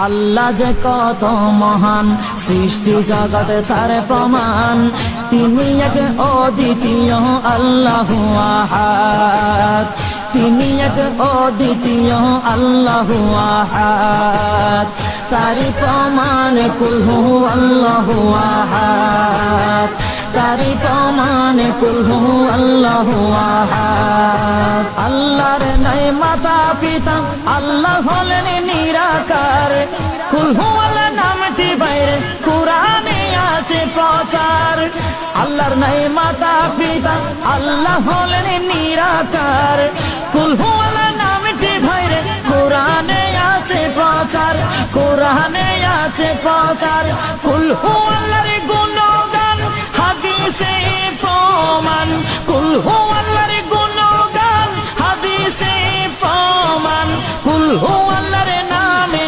আল্লাহ যে কত মহান, সৃষ্টি জগতে তার প্রমাণ। তিনি এক অদ্বিতীয় আল্লাহু আহাদ, তিনি এক অদ্বিতীয় আল্লাহু আহাদ। তারি প্রমাণ কুল হু আল্লাহু আহাদ, তারি প্রমাণ কুল হু আল্লাহু আহাদ। আল্লাহর নাই মাতা পিতা, আল্লাহ হলেন নিরাকার। কুল হু আল্লাহ নামটি বাইরে কুরআনে আছে প্রচার। আল্লাহর নাই মাতা পিতা, আল্লাহ হলেন নিরাকার। কুল হু আল্লাহ নামটি বাইরে কুরআনে আছে প্রচার, কুরআনে আছে প্রচার। কুল হু আল্লাহর গুণগান হাদিসে প্রমাণ, কুল হু আল্লাহর গুণগান হাদিসে প্রমাণ। কুল হু আল্লাহর নামে